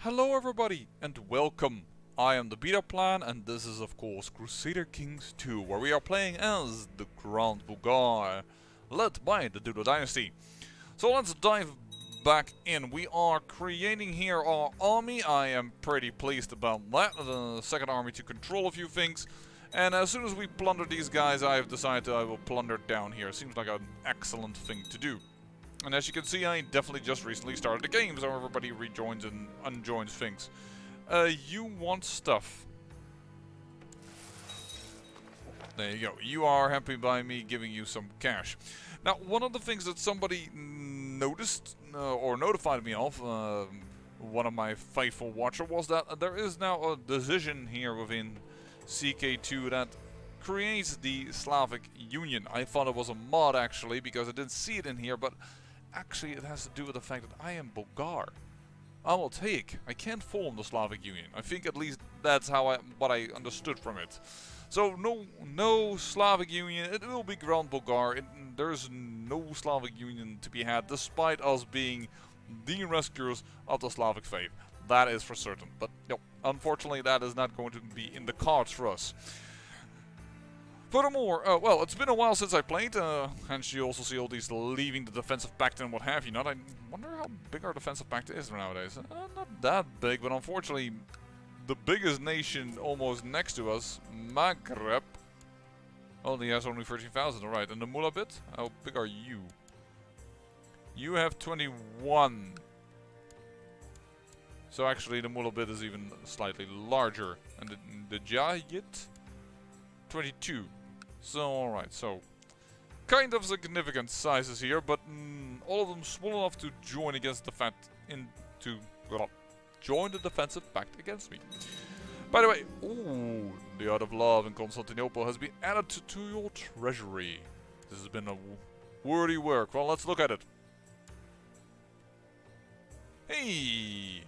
Hello everybody and welcome. I am the Beta Plan and this is of course Crusader Kings 2 where we are playing as the Grand Bulgar, led by the Dulo Dynasty. So let's dive back in. We are creating here our army. I am pretty pleased about that. The second army to control a few things. And as soon as we plunder these guys, I have decided I will plunder down here. Seems like an excellent thing to do. And as you can see, I definitely just recently started the game, so everybody rejoins and unjoins things. You want stuff. There you go. You are happy by me giving you some cash. Now, one of the things that somebody noticed, or notified me of, one of my faithful watcher, was that there is now a decision here within CK2 that creates the Slavic Union. I thought it was a mod actually, because I didn't see it in here, but actually it has to do with the fact that I am Bulgar. I'm Altaic. I can't form the Slavic Union. I think at least that's how what I understood from it. So no Slavic Union. It will be Grand Bulgar. There's no Slavic Union to be had, despite us being the rescuers of the Slavic faith. That is for certain. But no, unfortunately that is not going to be in the cards for us. Furthermore, well, it's been a while since I played, hence you also see all these leaving the defensive pact and what have you not. I wonder how big our defensive pact is nowadays. Not that big, but unfortunately, the biggest nation almost next to us, Maghreb, only has only 13,000, alright. And the Mulabit, how big are you? You have 21. So actually the Mulabit is even slightly larger. And the Jayit, 22. So, alright, so kind of significant sizes here, but all of them small enough to join against join the defensive pact against me. By the way, ooh, the Art of Love in Constantinople has been added to your treasury. This has been a worthy work. Well, let's look at it. Hey!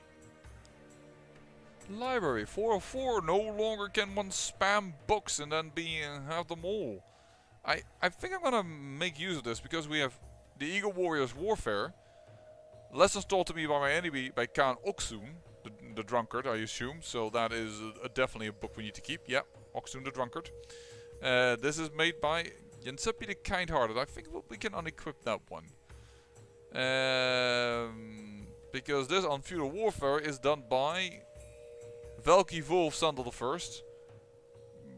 Library 404. No longer can one spam books and then have them all. I think I'm gonna make use of this because we have the Eagle Warriors Warfare. Lessons taught to me by my enemy by Khan Oksun, the drunkard, I assume. So that is definitely a book we need to keep. Yeah, Oksun the drunkard. This is made by Yensepi the Kind-Hearted. I think we can unequip that one. Because this on Feudal Warfare is done by Valky Wolf Sandal the First.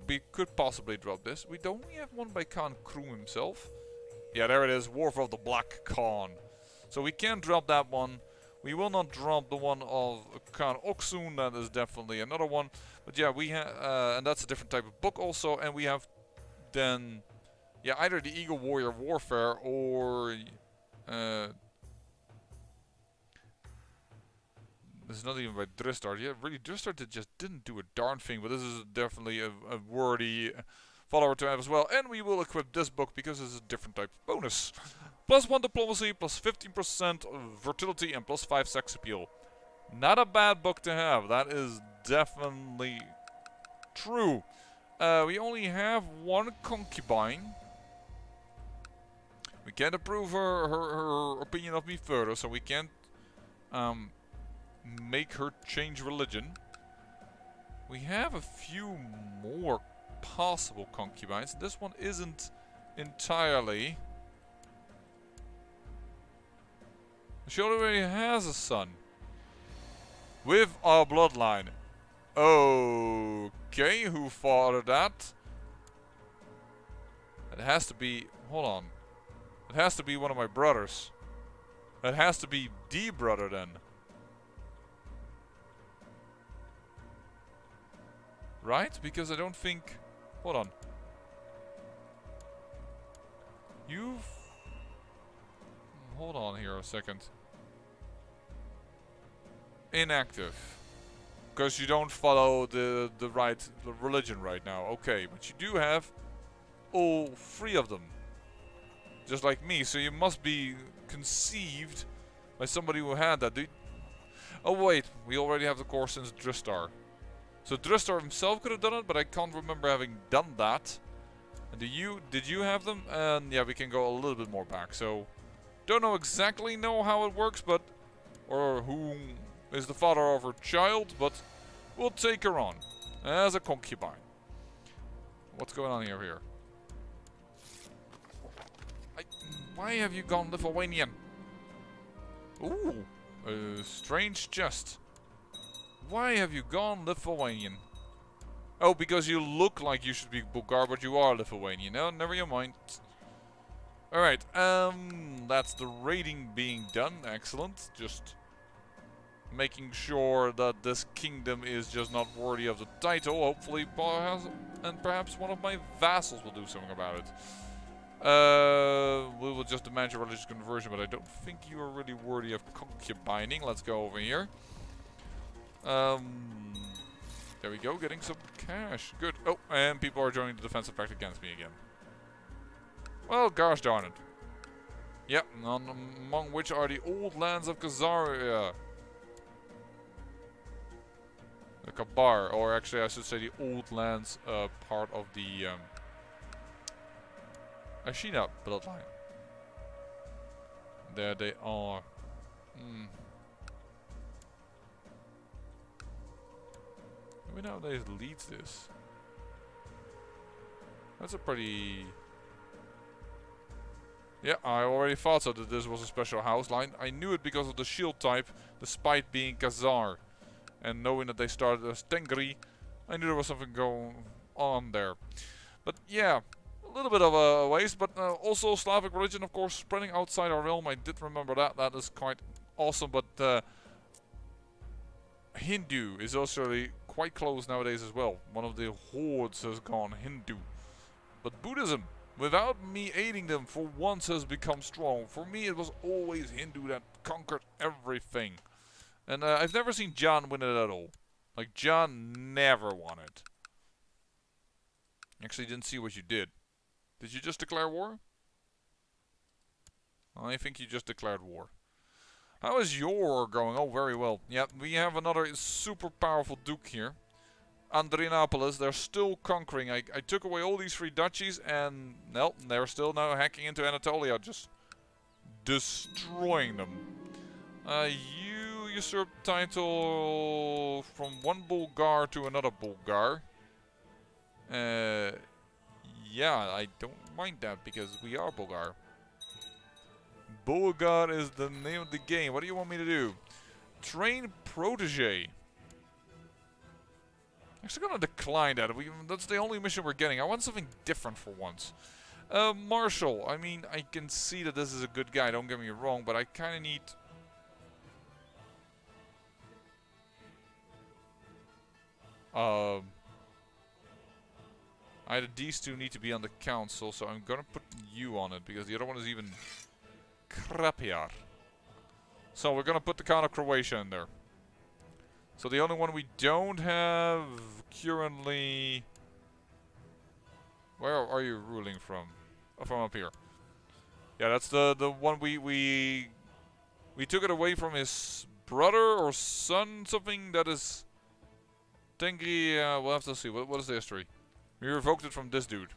We could possibly drop this. We don't have one by Khan Krum himself. Yeah, there it is. Warfare of the Black Khan. So we can drop that one. We will not drop the one of Khan Oksun. That is definitely another one. But yeah, we have, and that's a different type of book also. And we have then, yeah, either the Eagle Warrior Warfare or this is not even by Dristar. Yeah, really, Dristar just didn't do a darn thing, but this is definitely a worthy follower to have as well. And we will equip this book because it's a different type of bonus. +1 diplomacy, +15% fertility, and +5 sex appeal. Not a bad book to have. That is definitely true. We only have one concubine. We can't approve her opinion of me further, so we can't make her change religion. We have a few more possible concubines. This one isn't entirely. She already has a son with our bloodline. Okay, who fathered that? It has to be. Hold on. It has to be one of my brothers. It has to be the brother then. Right? Because I don't think... Hold on. Hold on here a second. Inactive. Because you don't follow the religion right now. Okay, but you do have all 3 of them. Just like me. So you must be conceived by somebody who had that. Oh wait, we already have the core since Dristar. So Dristar himself could have done it, but I can't remember having done that. And did you have them? And yeah, we can go a little bit more back. So don't exactly know how it works, but or who is the father of her child, but we'll take her on as a concubine. What's going on here? Why have you gone Lithuanian? Ooh, a strange chest. Why have you gone Lithuanian? Oh, because you look like you should be Bulgar, but you are Lithuanian. No, never you mind. Alright, that's the raiding being done. Excellent. Just making sure that this kingdom is just not worthy of the title. Hopefully, and perhaps one of my vassals will do something about it. We will just demand your religious conversion, but I don't think you are really worthy of concubining. Let's go over here. There we go, getting some cash. Good. Oh, and people are joining the defensive pact against me again. Well, gosh darn it. Yep, among which are the old lands of Khazaria. The Kabar, or actually I should say the old lands part of the Ashina bloodline. There they are. Who nowadays leads this? That's a pretty... Yeah, I already thought so, that this was a special house line. I knew it because of the shield type, despite being Khazar. And knowing that they started as Tengri, I knew there was something going on there. But yeah, a little bit of a waste, but also Slavic religion, of course, spreading outside our realm. I did remember that. That is quite awesome, but Hindu is also quite close nowadays as well. One of the hordes has gone Hindu. But Buddhism, without me aiding them, for once has become strong. For me, it was always Hindu that conquered everything. And I've never seen John win it at all. Like, John never won it. Actually, didn't see what you did. Did you just declare war? I think you just declared war. How is your war going? Oh, very well. Yeah, we have another super powerful duke here. Andrinapolis, they're still conquering. I took away all these 3 duchies and, no, they're still now hacking into Anatolia, just destroying them. You usurp title from one Bulgar to another Bulgar. Yeah, I don't mind that because we are Bulgar. Bulgar is the name of the game. What do you want me to do? Train protege. Actually gonna decline that. That's the only mission we're getting. I want something different for once. Marshal. I mean, I can see that this is a good guy. Don't get me wrong, but I kind of need... Either these two need to be on the council, so I'm gonna put you on it, because the other one is even crappier. So we're gonna put the Khan of Croatia in there. So the only one we don't have currently... Where are you ruling from? Oh, from up here. Yeah, that's the one we took it away from his brother or son, something that is... Tengri, we'll have to see. What is the history? We revoked it from this dude.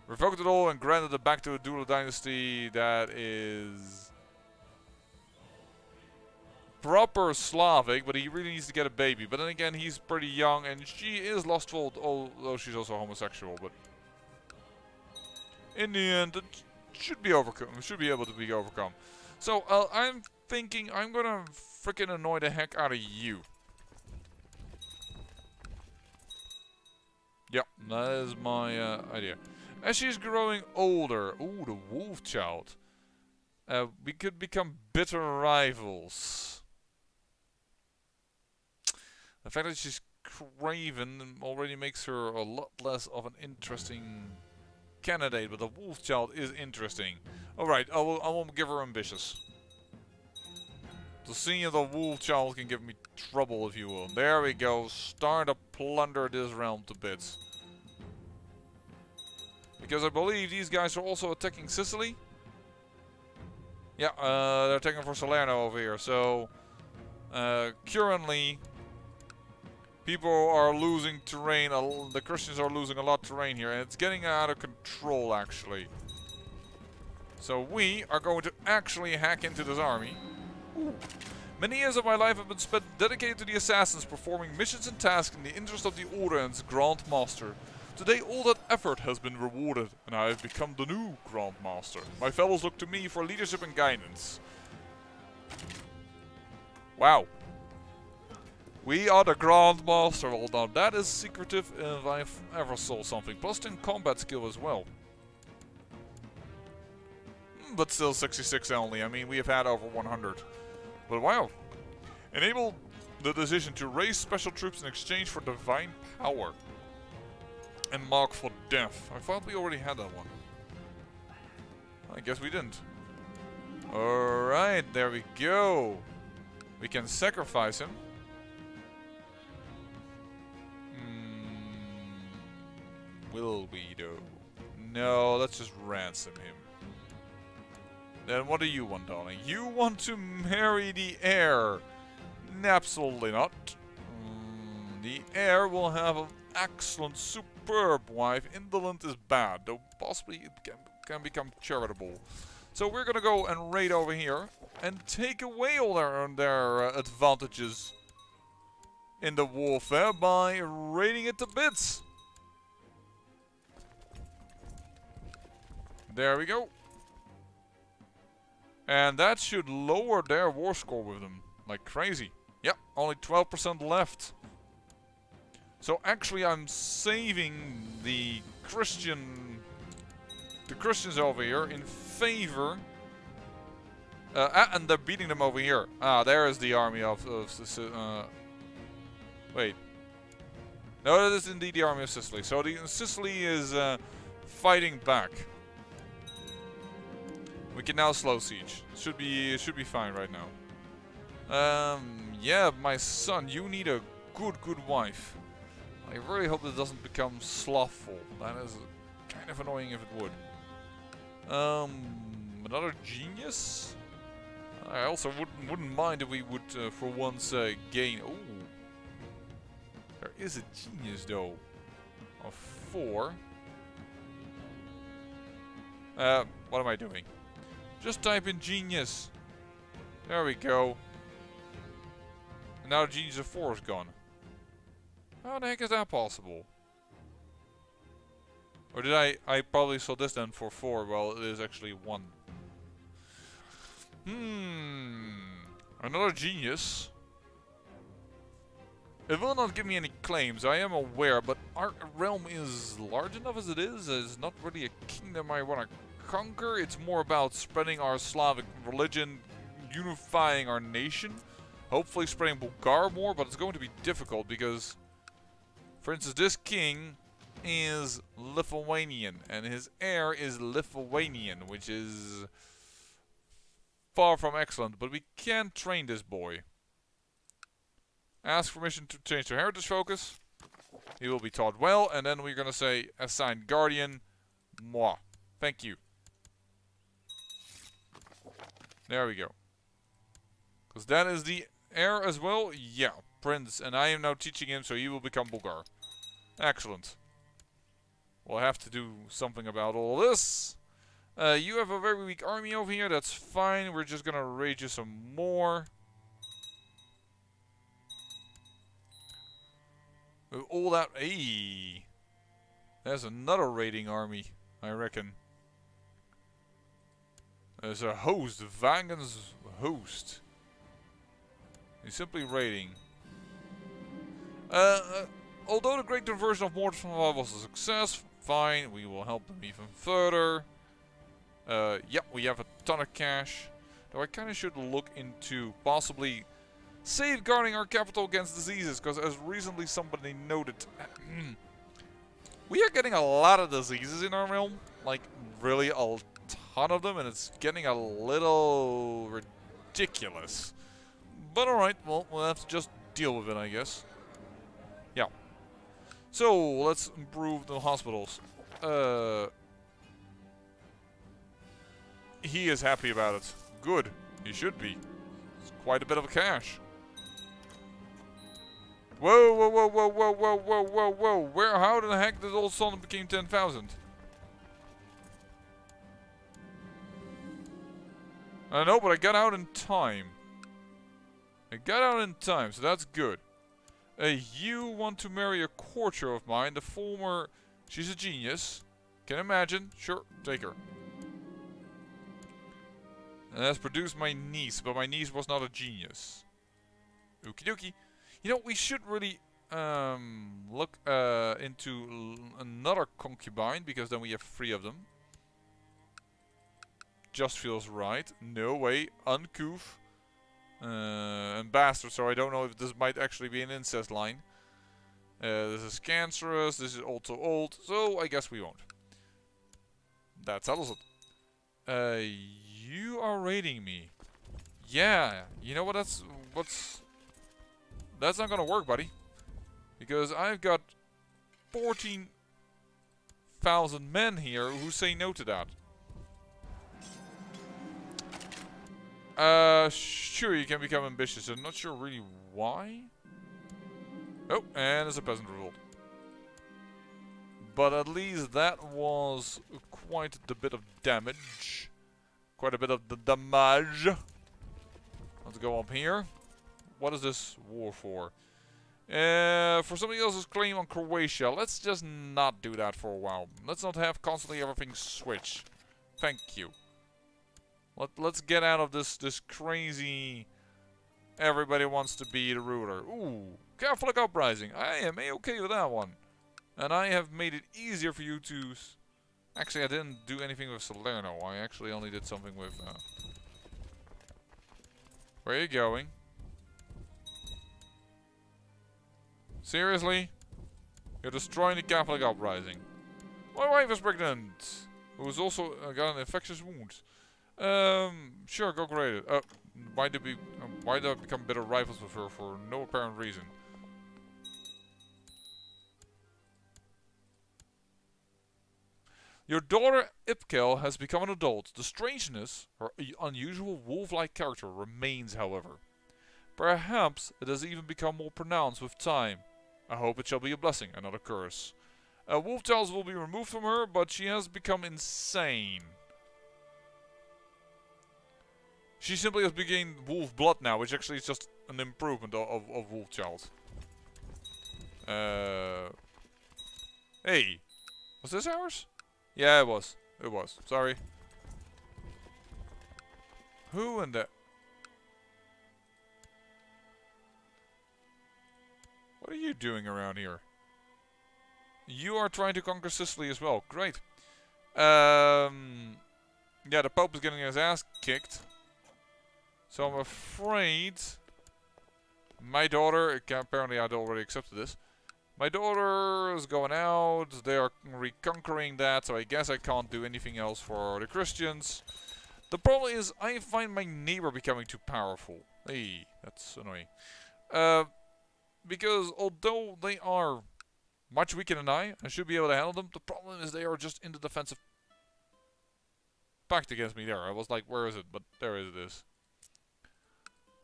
Revoked it all and granted it back to a Dulo Dynasty that is... proper Slavic, but he really needs to get a baby. But then again, he's pretty young and she is lustful, although she's also homosexual. But in the end, it should be overcome. Should be able to be overcome. So I'm thinking I'm gonna freaking annoy the heck out of you. Yep, that is my idea. As she's growing older, ooh, the wolf child. We could become bitter rivals. The fact that she's craven already makes her a lot less of an interesting candidate, but the wolf child is interesting. Alright, I will give her ambitious. The seeing of the wolf child can give me trouble, if you will. There we go, start to plunder this realm to bits. Because I believe these guys are also attacking Sicily. Yeah, they're attacking for Salerno over here. So, currently, people are losing terrain. The Christians are losing a lot of terrain here, and it's getting out of control, actually. So we are going to actually hack into this army. Ooh. Many years of my life have been spent dedicated to the assassins, performing missions and tasks in the interest of the Order and its Grand Master. Today all that effort has been rewarded, and I have become the new Grand Master. My fellows look to me for leadership and guidance. Wow. We are the Grand Master. Well done. That is secretive if I've ever saw something. Plus 10 combat skill as well. But still 66 only. I mean, we have had over 100. But wow. Enable the decision to raise special troops in exchange for divine power. And mark for death. I thought we already had that one. I guess we didn't. Alright, there we go. We can sacrifice him. Will we though? No, let's just ransom him. Then what do you want, darling? You want to marry the heir? Absolutely not. The heir will have an excellent, superb wife. Indolent is bad, though possibly it can become charitable. So we're gonna go and raid over here and take away all their advantages in the warfare by raiding it to bits. There we go. And that should lower their war score with them like crazy. Yep, only 12% left. So actually I'm saving the Christians over here in favor. And they're beating them over here. Ah, there is the army of wait. No, that is indeed the army of Sicily. So Sicily is fighting back. We can now slow siege. Should be fine right now. Yeah, my son, you need a good wife. I really hope it doesn't become slothful. That is kind of annoying if it would. Another genius. I also wouldn't mind if we would, for once, gain. Oh, there is a genius though. Of 4. What am I doing? Just type in genius. There we go. And now the genius of 4 is gone. How the heck is that possible? Or did I probably saw this then for 4. Well, it is actually 1. Another genius. It will not give me any claims, I am aware, but our realm is large enough as it is. It's not really a kingdom I want to conquer. It's more about spreading our Slavic religion, unifying our nation, hopefully spreading Bulgar more, but it's going to be difficult because, for instance, this king is Lithuanian and his heir is Lithuanian, which is far from excellent, but we can train this boy. Ask permission to change to heritage focus. He will be taught well, and then we're gonna say assign guardian. Moi. Thank you. There we go. Because that is the heir as well. Yeah, prince. And I am now teaching him, so he will become Bulgar. Excellent. We'll have to do something about all this. You have a very weak army over here. That's fine. We're just gonna raid you some more. With all that... Hey! There's another raiding army, I reckon. There's a host, Vagan's host. He's simply raiding. Although the great conversion of mortars from lava was a success, fine, we will help them even further. Yep, we have a ton of cash. Though I kind of should look into possibly safeguarding our capital against diseases, because as recently somebody noted, we are getting a lot of diseases in our realm. Like, really a ton of them, and it's getting a little ridiculous. But alright, well, we'll have to just deal with it, I guess. Yeah. So, let's improve the hospitals. He is happy about it. Good. He should be. It's quite a bit of cash. Whoa, whoa, whoa, whoa, whoa, whoa, whoa, whoa, whoa. How the heck did all of a sudden became 10,000? I know, but I got out in time. I got out in time, so that's good. You want to marry a courtier of mine, the former... She's a genius. Can imagine. Sure, take her. And has produced my niece, but my niece was not a genius. Okie dokie. You know, we should really look into another concubine, because then we have 3 of them. Just feels right. No way. Uncouth. And bastard, so I don't know if this might actually be an incest line. This is cancerous, this is also old, so I guess we won't. That settles it. You are raiding me. Yeah, you know what, that's not gonna work, buddy. Because I've got 14,000 men here who say no to that. Sure, you can become ambitious. I'm not sure really why. Oh, and there's a peasant revolt. But at least that was quite a bit of damage. Quite a bit of the damage. Let's go up here. What is this war for? For somebody else's claim on Croatia. Let's just not do that for a while. Let's not have constantly everything switch. Thank you. Let's get out of this crazy... Everybody wants to be the ruler. Ooh, Catholic uprising. I am a-okay with that one. And I have made it easier for you to... Actually, I didn't do anything with Salerno. I actually only did something with... Where are you going? Seriously? You're destroying the Catholic uprising. My wife is pregnant. Who's also got an infectious wound. Sure, go great. Why did I become better rivals with her for no apparent reason? Your daughter Ipkel has become an adult. The strangeness, her unusual wolf-like character, remains, however. Perhaps it has even become more pronounced with time. I hope it shall be a blessing and not a curse. Wolf tails will be removed from her, but she has become insane. She simply has regained wolf blood now, which actually is just an improvement of wolf child. Hey, was this ours? Yeah, it was. It was. Sorry. Who in the... What are you doing around here? You are trying to conquer Sicily as well. Great. Yeah, the Pope is getting his ass kicked. So I'm afraid my daughter, apparently I'd already accepted this. My daughter is going out, they are reconquering that, so I guess I can't do anything else for the Christians. The problem is I find my neighbor becoming too powerful. Hey, that's annoying. Because although they are much weaker than I should be able to handle them, the problem is they are just in the defensive pact against me there. I was like, where is it? But there it is.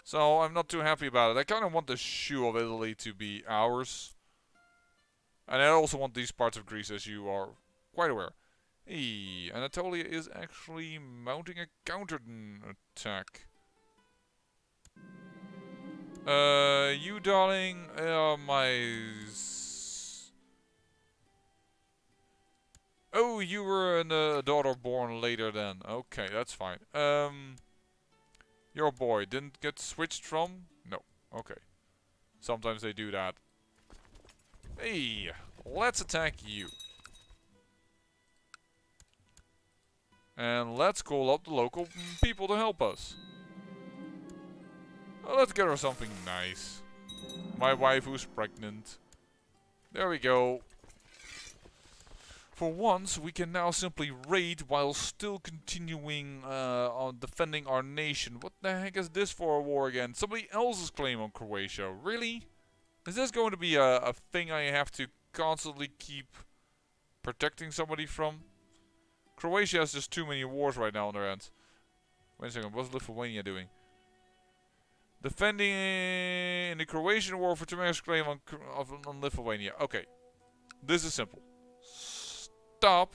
So I'm not too happy about it. I kind of want the shoe of Italy to be ours. And I also want these parts of Greece, as you are quite aware. Hey, Anatolia is actually mounting a counter attack. You darling, Oh, you were a daughter born later then. Okay, that's fine. Your boy didn't get switched from? No. Okay. Sometimes they do that. Hey, let's attack you. And let's call up the local people to help us. Well, let's get her something nice. My wife who's pregnant. There we go. For once, we can now simply raid while still continuing on defending our nation. What the heck is this for a war again? Somebody else's claim on Croatia. Really? Is this going to be a thing I have to constantly keep protecting somebody from? Croatia has just too many wars right now on their hands. Wait a second, what's Lithuania doing? Defending in the Croatian war for Turmeri's claim on Lithuania. Okay. This is simple. Stop.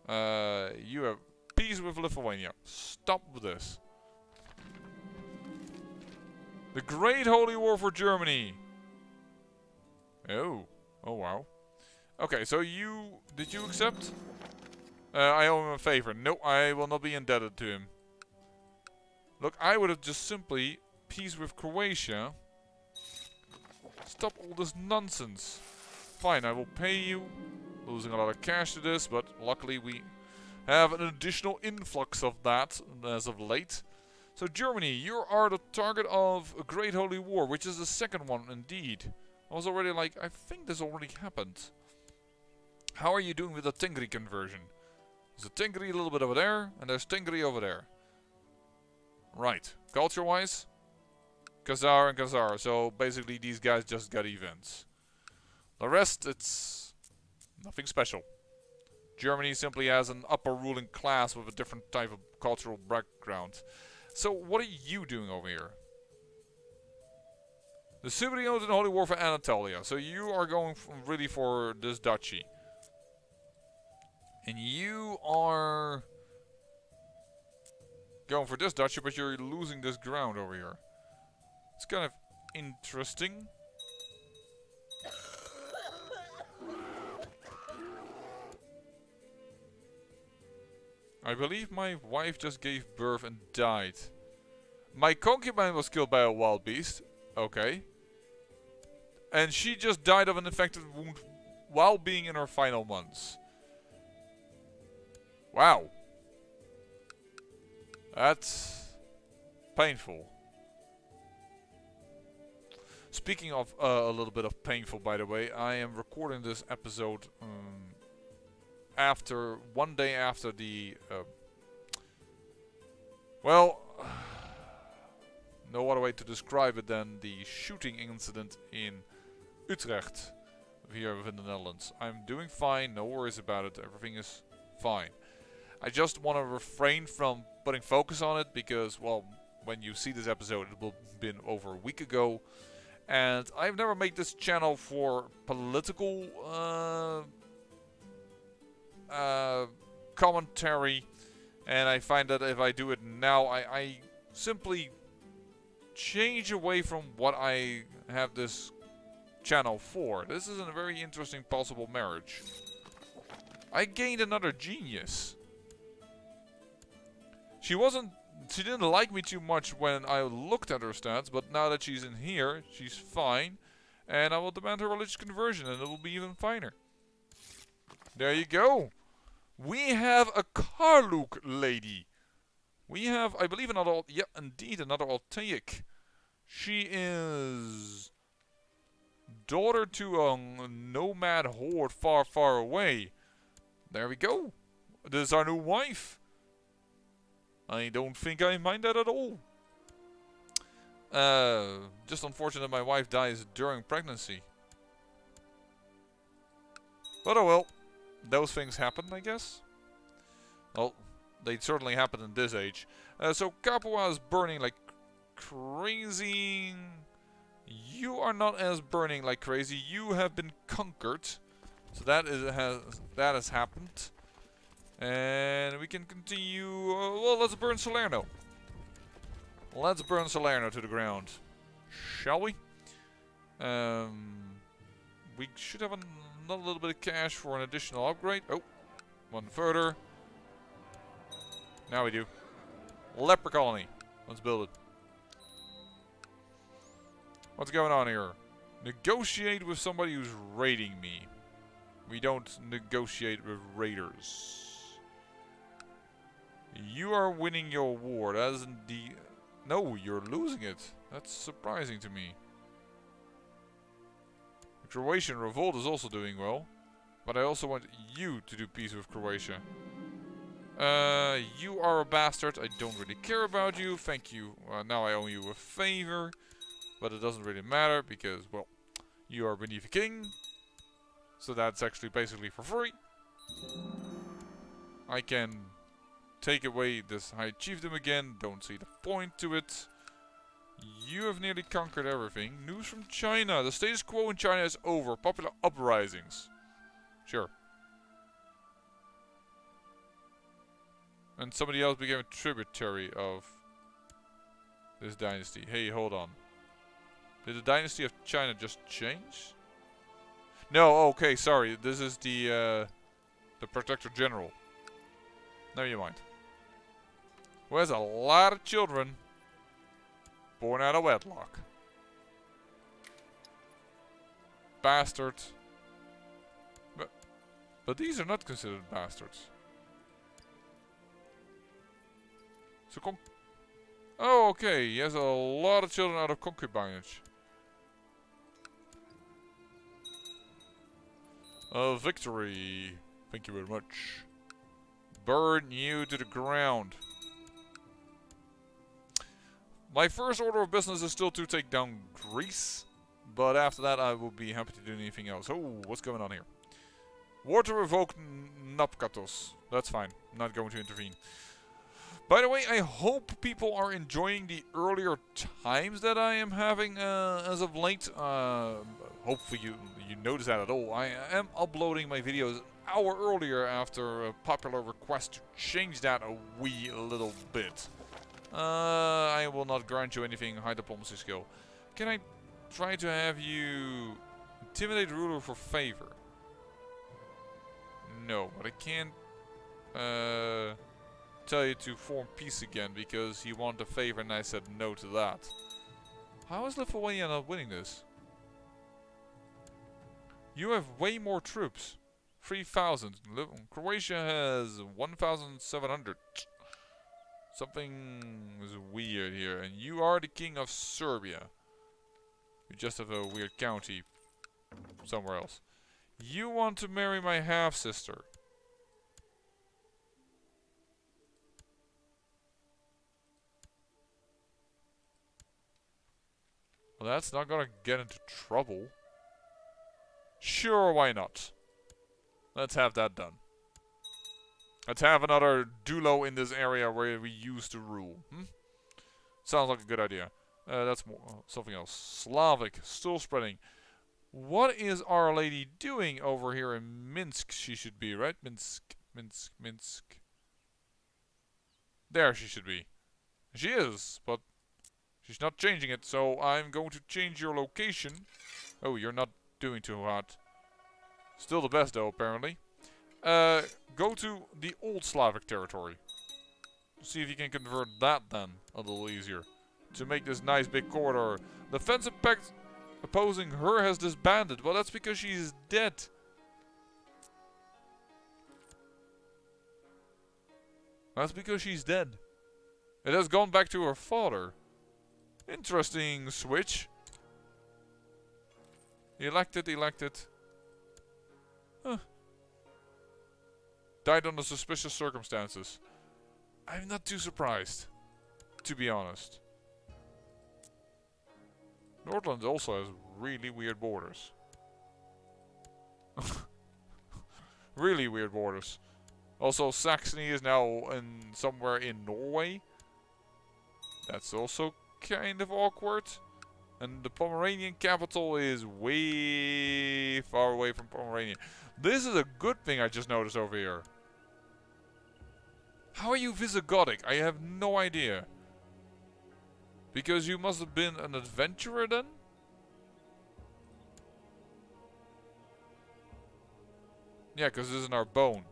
You have peace with Lithuania. Stop with this. The Great Holy War for Germany. Oh. Oh, wow. Okay, so did you accept? I owe him a favor. No, I will not be indebted to him. Look, I would have just simply peace with Croatia. Stop all this nonsense. Fine, I will pay you. Losing a lot of cash to this, but luckily we have an additional influx of that as of late. So Germany, you are the target of a Great Holy War, which is the second one indeed. I was already like, I think this already happened. How are you doing with the Tengri conversion? There's a Tengri a little bit over there, and there's Tengri over there. Right. Culture-wise, Khazar and Khazar. So basically these guys just got events. The rest, it's nothing special. Germany simply has an upper ruling class with a different type of cultural background. So what are you doing over here? The Subrians in the Holy War for Anatolia. So you are going really for this duchy. And you are going for this duchy, but you're losing this ground over here. It's kind of interesting. I believe my wife just gave birth and died. My concubine was killed by a wild beast. Okay. And she just died of an infected wound while being in her final months. Wow. That's painful. Speaking of a little bit of painful, by the way, I am recording this episode one day after the well, no other way to describe it than the shooting incident in Utrecht here within the Netherlands. I'm doing fine, no worries about it, everything is fine. I just want to refrain from putting focus on it because, well, when you see this episode it will have been over a week ago, and I've never made this channel for political commentary, and I find that if I do it now, I simply change away from what I have this channel for. This is a very interesting possible marriage. I gained another genius. She didn't like me too much when I looked at her stats, but now that she's in here, she's fine, and I will demand her religious conversion, and it will be even finer. There you go. We have a Karluk lady. We have, I believe, another, yeah, indeed, another Altaic. She is daughter to a nomad horde far, far away. There we go. This is our new wife. I don't think I mind that at all. Just unfortunate my wife dies during pregnancy. But oh well. Those things happen, I guess. Well, they certainly happen in this age. So Capua is burning like crazy. You are not as burning like crazy. You have been conquered. So that has happened. And we can continue. Well, let's burn Salerno. Let's burn Salerno to the ground, shall we? We should have another little bit of cash for an additional upgrade. Oh, one further. Now we do. Leper colony. Let's build it. What's going on here? Negotiate with somebody who's raiding me. We don't negotiate with raiders. You are winning your war. That is indeed... No, you're losing it. That's surprising to me. The Croatian revolt is also doing well. But I also want you to do peace with Croatia. You are a bastard. I don't really care about you. Thank you. Now I owe you a favor. But it doesn't really matter because, well, you are beneath a king. So that's actually basically for free. I can take away this high chiefdom again. Don't see the point to it. You have nearly conquered everything. News from China. The status quo in China is over. Popular uprisings. Sure. And somebody else became a tributary of this dynasty. Hey, hold on. Did the dynasty of China just change? No, okay, sorry. This is the Protector General. Never mind. Who has a lot of children born out of wedlock. Bastard. But these are not considered bastards. So oh, okay. He has a lot of children out of concubinage. Victory. Thank you very much. Burn you to the ground. My first order of business is still to take down Greece. But after that I will be happy to do anything else. Oh, what's going on here? War to revoke Napkatos. That's fine. I'm not going to intervene. By the way, I hope people are enjoying the earlier times that I am having as of late. Hopefully you notice that at all. I am uploading my videos an hour earlier after a popular request to change that a wee little bit. I will not grant you anything high diplomacy skill. Can I try to have you intimidate ruler for favor? No, but I can't tell you to form peace again because he wanted a favor and I said no to that. How is Lithuania not winning this? You have way more troops. 3,000. Croatia has 1,700. Something is weird here. And you are the king of Serbia. You just have a weird county somewhere else. You want to marry my half-sister. Well, that's not gonna get into trouble. Sure, why not? Let's have that done. Let's have another Dulo in this area where we used to rule. Sounds like a good idea. That's more something else. Slavic, still spreading. What is Our Lady doing over here in Minsk? She should be, right? Minsk. There she should be. She is, but she's not changing it, so I'm going to change your location. Oh, you're not doing too hot. Still the best though, apparently. Go to the old Slavic territory. See if you can convert that then a little easier. To make this nice big corridor. The Defensive Pact opposing her has disbanded. Well, that's because she's dead. That's because she's dead. It has gone back to her father. Interesting switch. Elected. Huh. Died under suspicious circumstances. I'm not too surprised, to be honest. Nordland also has really weird borders. Really weird borders. Also, Saxony is now somewhere in Norway. That's also kind of awkward. And the Pomeranian capital is way far away from Pomerania. This is a good thing I just noticed over here. How are you Visigotic? I have no idea. Because you must have been an adventurer then? Yeah, because this is in our bone.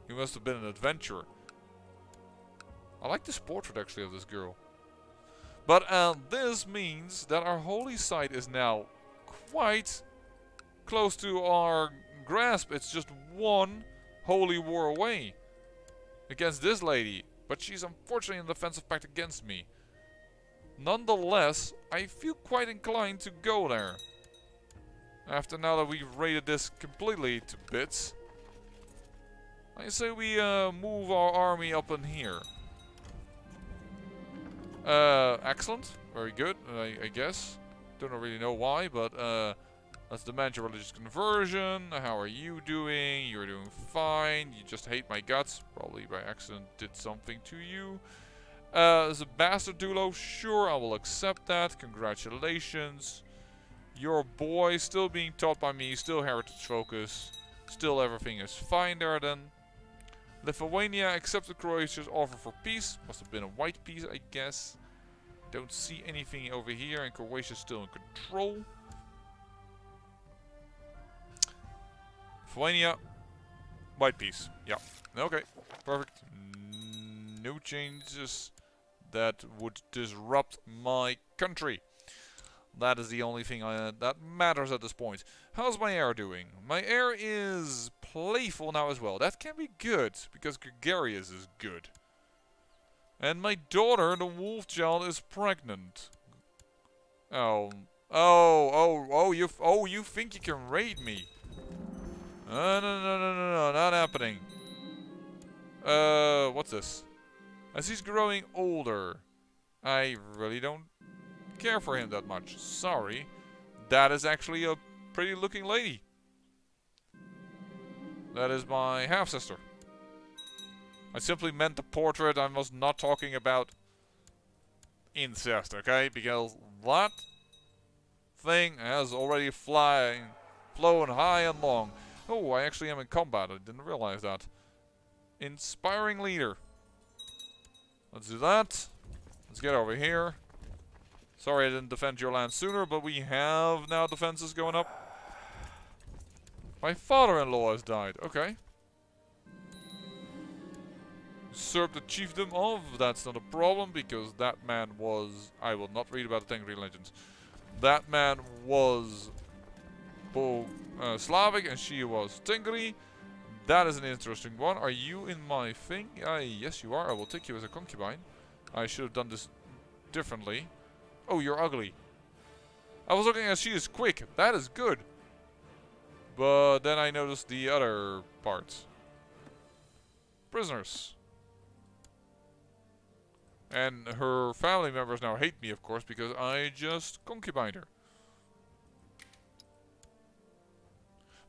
You must have been an adventurer. I like this portrait actually of this girl. But this means that our holy site is now quite close to our grasp. It's just one holy war away against this lady. But she's unfortunately in the defensive pact against me. Nonetheless, I feel quite inclined to go there. After now that we've raided this completely to bits. I say we move our army up in here. Excellent. Very good, I guess. Don't really know why, but let's demand your religious conversion. How are you doing? You're doing fine. You just hate my guts. Probably by accident did something to you. As a bastard Dulo, sure, I will accept that. Congratulations. Your boy still being taught by me, still heritage focus. Still everything is fine there then. Lithuania accepted Croatia's offer for peace. Must have been a white peace, I guess. Don't see anything over here, and Croatia's still in control. Lithuania. White piece. Yeah. Okay. Perfect. No changes that would disrupt my country. That is the only thing that matters at this point. How's my heir doing? My heir is playful now as well. That can be good, because gregarious is good. And my daughter, the wolf child, is pregnant. Oh. You think you can raid me? No, not happening. What's this? As he's growing older, I really don't care for him that much. Sorry. That is actually a pretty looking lady. That is my half-sister. I simply meant the portrait. I was not talking about incest, okay? Because that thing has already flown high and long. Oh, I actually am in combat. I didn't realize that. Inspiring leader. Let's do that. Let's get over here. Sorry I didn't defend your land sooner, but we have now defenses going up. My father-in-law has died. Okay. Usurped the chiefdom of. That's not a problem, because that man was... I will not read about the Tengri legends. That man was... Slavic, and she was Tengri. That is an interesting one. Are you in my thing? Yes, you are. I will take you as a concubine. I should have done this differently. Oh, you're ugly. I was looking at she is quick. That is good. But then I noticed the other parts. Prisoners. And her family members now hate me, of course, because I just concubined her.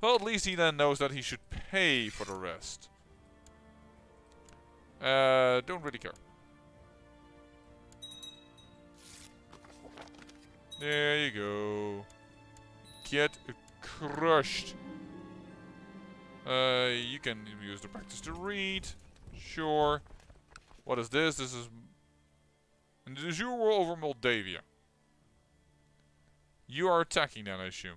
Well, at least he then knows that he should pay for the rest. Don't really care. There you go. Get crushed. You can use the practice to read. Sure. What is this? This is... And the jour war over Moldavia. You are attacking then, I assume.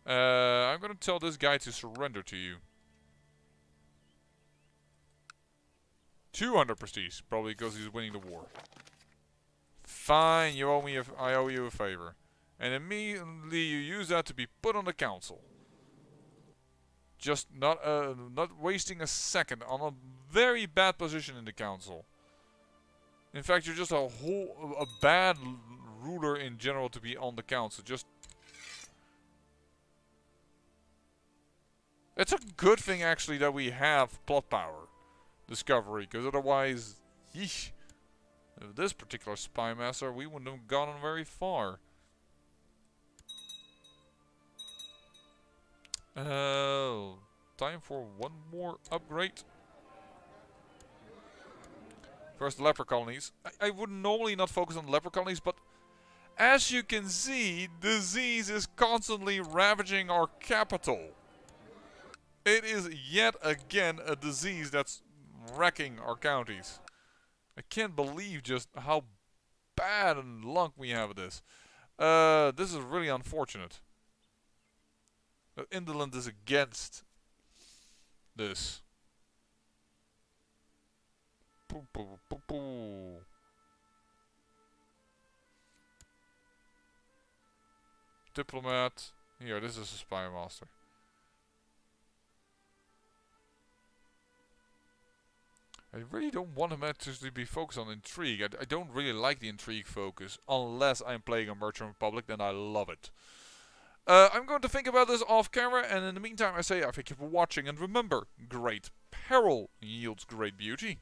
I'm gonna tell this guy to surrender to you. 200 prestige, probably because he's winning the war. Fine, you owe me. I owe you a favor, and immediately you use that to be put on the council. Just not wasting a second on a very bad position in the council. In fact, you're just a bad ruler in general to be on the council. Just. It's a good thing, actually, that we have plot power discovery, because otherwise, yeesh, with this particular spy master, we wouldn't have gone very far. Time for one more upgrade. First, leper colonies. I would normally not focus on leper colonies, but as you can see, disease is constantly ravaging our capital. It is yet again a disease that's wrecking our counties. I can't believe just how bad and luck we have at this. This is really unfortunate. Indolent is against this. Diplomat. Here, this is a spy master. I really don't want him to be focused on intrigue. I don't really like the intrigue focus. Unless I'm playing a Merchant Republic, then I love it. I'm going to think about this off camera, and in the meantime I say I thank you for watching, and remember, great peril yields great beauty.